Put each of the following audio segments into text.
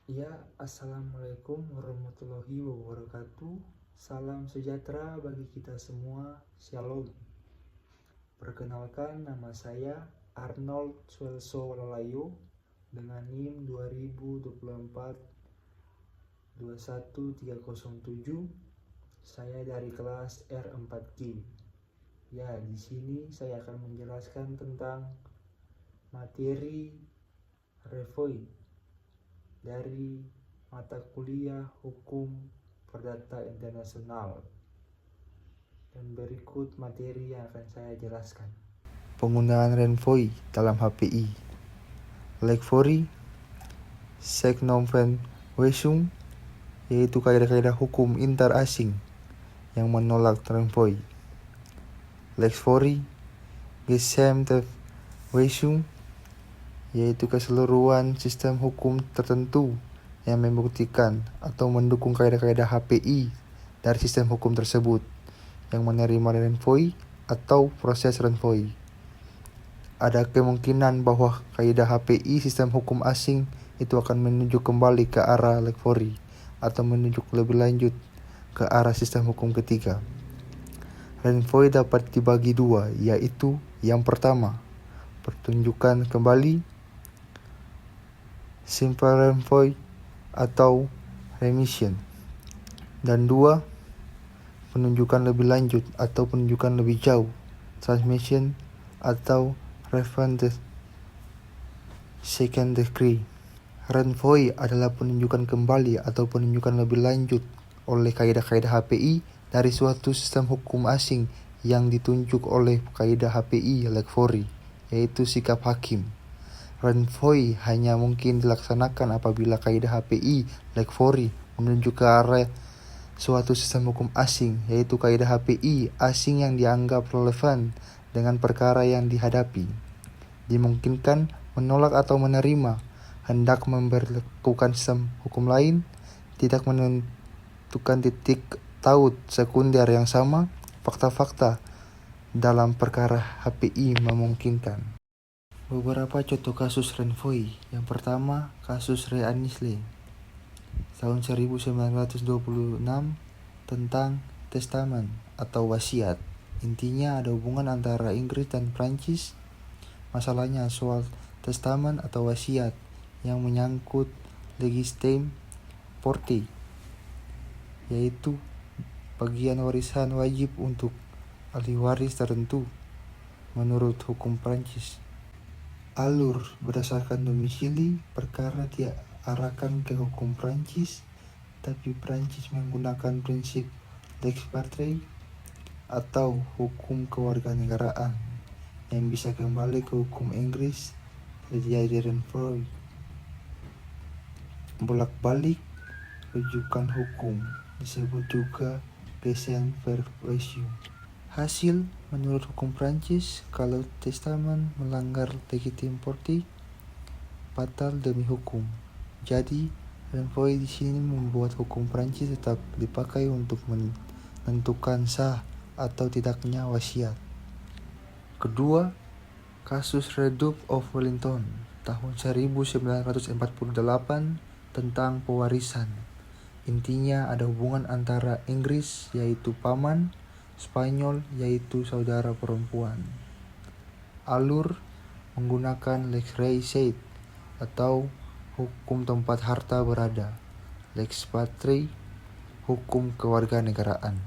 Ya, Assalamualaikum warahmatullahi wabarakatuh. Salam sejahtera bagi kita semua. Shalom. Perkenalkan, nama saya Arnold Swelso Walalayo dengan NIM 2024 21307. Saya dari kelas R4G. Ya, di sini saya akan menjelaskan tentang materi REVOI dari mata kuliah Hukum Perdata Internasional. Dan berikut materi yang akan saya jelaskan. Penggunaan REVOI dalam HPI. REVOI Seknomvenweisung, yaitu kaidah-kaidah hukum interasing yang menolak REVOI. REVOI Gesamtweisung, yaitu keseluruhan sistem hukum tertentu yang membuktikan atau mendukung kaidah-kaidah HPI dari sistem hukum tersebut yang menerima REVOI atau proses REVOI. Ada kemungkinan bahwa kaidah HPI sistem hukum asing itu akan menuju kembali ke arah REVOI atau menuju lebih lanjut ke arah sistem hukum ketiga. REVOI dapat dibagi dua, yaitu yang pertama, pertunjukan kembali simple REVOI atau remission, dan dua, penunjukan lebih lanjut atau penunjukan lebih jauh transmission atau Revenge Second Degree. REVOI adalah penunjukan kembali atau penunjukan lebih lanjut oleh kaidah-kaidah HPI dari suatu sistem hukum asing yang ditunjuk oleh kaidah HPI REVOI, yaitu sikap hakim. REVOI hanya mungkin dilaksanakan apabila kaidah HPI REVOI menuju ke arah suatu sistem hukum asing, yaitu kaidah HPI asing yang dianggap relevan dengan perkara yang dihadapi, dimungkinkan menolak atau menerima, hendak memberlakukan sistem hukum lain, tidak menentukan titik taut sekunder yang sama, fakta-fakta dalam perkara HPI memungkinkan. Beberapa contoh kasus REVOI. Yang pertama, kasus Re-Anisle tahun 1926 tentang testamen atau wasiat. Intinya ada hubungan antara Inggris dan Prancis. Masalahnya soal testamen atau wasiat yang menyangkut legitime property, yaitu bagian warisan wajib untuk ahli waris tertentu menurut hukum Prancis. Alur berdasarkan domisili perkara diarahkan ke hukum Prancis, tapi Prancis menggunakan prinsip lex patrie atau hukum kewarganegaraan yang bisa kembali ke hukum Inggris. Terjadi REVOI bolak-balik rujukan hukum, disebut juga Gesamtverweisung. Hasil, menurut hukum Prancis, kalau testamen melanggar legitime property, batal demi hukum. Jadi, REVOI di sini membuat hukum Prancis tetap dipakai untuk menentukan sah atau tidaknya wasiat. Kedua, kasus Reduke of Wellington tahun 1948 tentang pewarisan. Intinya ada hubungan antara Inggris, yaitu paman, Spanyol, yaitu saudara perempuan. Alur menggunakan lex rei atau hukum tempat harta berada, lex patrie, hukum kewarganegaraan.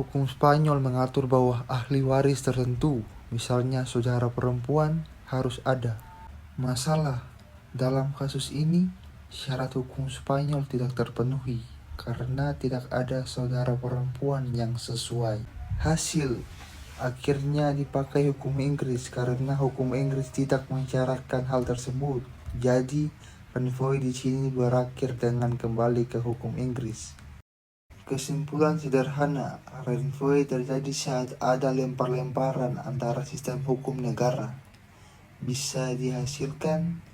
Hukum Spanyol mengatur bahwa ahli waris tertentu, misalnya saudara perempuan, harus ada. Masalah dalam kasus ini, syarat hukum Spanyol tidak terpenuhi karena tidak ada saudara perempuan yang sesuai. Hasil, akhirnya dipakai hukum Inggris karena hukum Inggris tidak mensyaratkan hal tersebut. Jadi, REVOI di sini berakhir dengan kembali ke hukum Inggris. Kesimpulan sederhana, REVOI terjadi saat ada lempar-lemparan antara sistem hukum negara. Bisa dihasilkan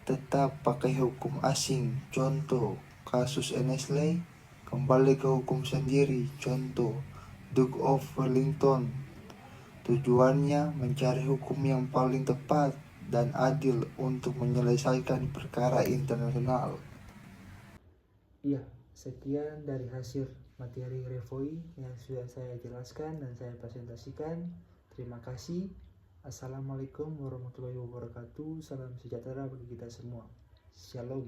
tetap pakai hukum asing, contoh kasus Anisle, kembali ke hukum sendiri, contoh Duke of Wellington. Tujuannya mencari hukum yang paling tepat dan adil untuk menyelesaikan perkara internasional. Iya, sekian dari hasil materi Revoi yang sudah saya jelaskan dan saya presentasikan. Terima kasih. Assalamualaikum warahmatullahi wabarakatuh. Salam sejahtera bagi kita semua. Shalom.